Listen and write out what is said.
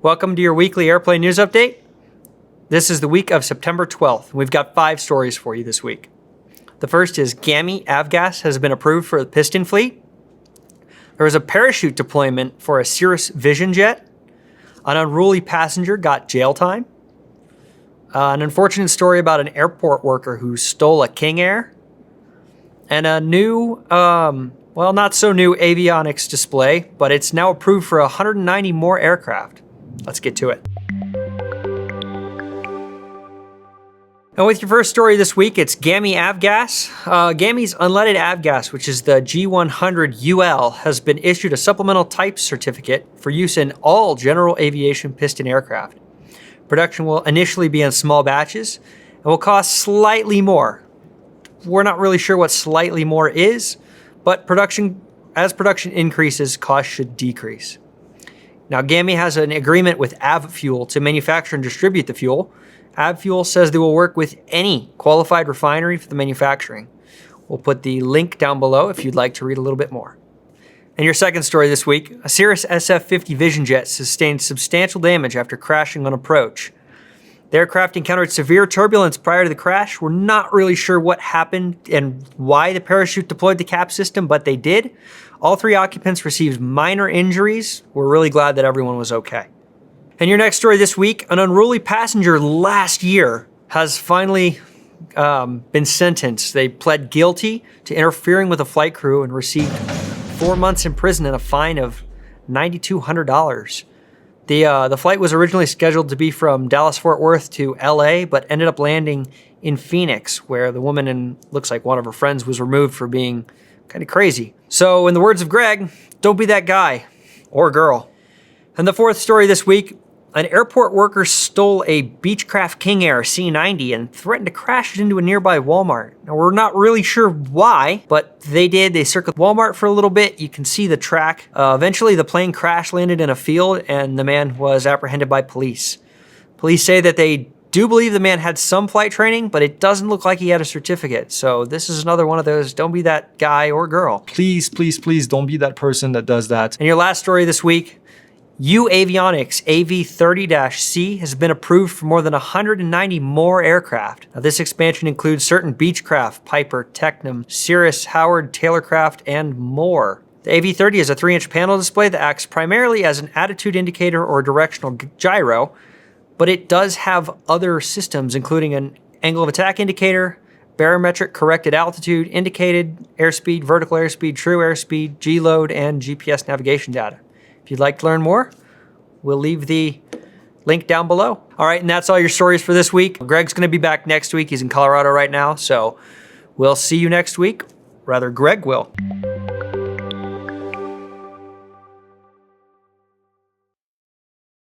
Welcome to your weekly airplane news update. This is the week of September 12th. We've got 5 stories for you this week. The first is GAMI AVGas has been approved for the Piston fleet. There was a parachute deployment for a Cirrus Vision jet. An Unruly passenger got jail time. An unfortunate story about an airport worker who stole a King Air. And a new, well, not so new Avionics display, but it's now approved for 190 more aircraft. Let's get to it. And with your first story this week, it's GAMI AVGas. GAMI's Unleaded Avgas, which is the G100 UL, has been issued a supplemental type certificate for use in all general aviation piston aircraft. Production will initially be in small batches and will cost slightly more. We're not really sure what slightly more is, but as production increases, costs should decrease. Now, GAMI has an agreement with AvFuel to manufacture and distribute the fuel. AvFuel says they will work with any qualified refinery for the manufacturing. We'll put the link down below if you'd like to read a little bit more. And your second story this week, a Cirrus SF-50 Vision jet sustained substantial damage after crashing on approach. The aircraft encountered severe turbulence prior to the crash. We're not really sure what happened and why the parachute deployed the cap system, but they did. All 3 occupants received minor injuries. We're really glad that everyone was okay. And your next story this week, an Unruly passenger last year has finally been sentenced. They pled guilty to interfering with a flight crew and received 4 months in prison and a fine of $9,200. The flight was originally scheduled to be from Dallas-Fort Worth to LA, but ended up landing in Phoenix, where the woman and looks like one of her friends was removed for being kind of crazy. So in the words of Greg, don't be that guy or girl. And the fourth story this week, an airport worker stole a Beechcraft King Air C90 and threatened to crash it into a nearby Walmart. Now, we're not really sure why, but they did. They circled Walmart for a little bit. You can see the track. Eventually, the plane crash landed in a field, and the man was apprehended by police. Police say that they do believe the man had some flight training, but it doesn't look like he had a certificate. So this is another one of those, don't be that guy or girl. Please, please, please don't be that person that does that. And your last story this week, uAvionix AV30-C has been approved for more than 190 more aircraft. Now, this expansion includes certain Beechcraft, Piper, Tecnam, Cirrus, Howard, Taylorcraft, and more. The AV30 is a 3-inch panel display that acts primarily as an attitude indicator or directional gyro, but it does have other systems, including an angle of attack indicator, barometric corrected altitude, indicated airspeed, vertical airspeed, true airspeed, G-load, and GPS navigation data. If you'd like to learn more, we'll leave the link down below. All right, and that's all your stories for this week. Greg's gonna be back next week. He's in Colorado right now, so we'll see you next week. Rather, Greg will.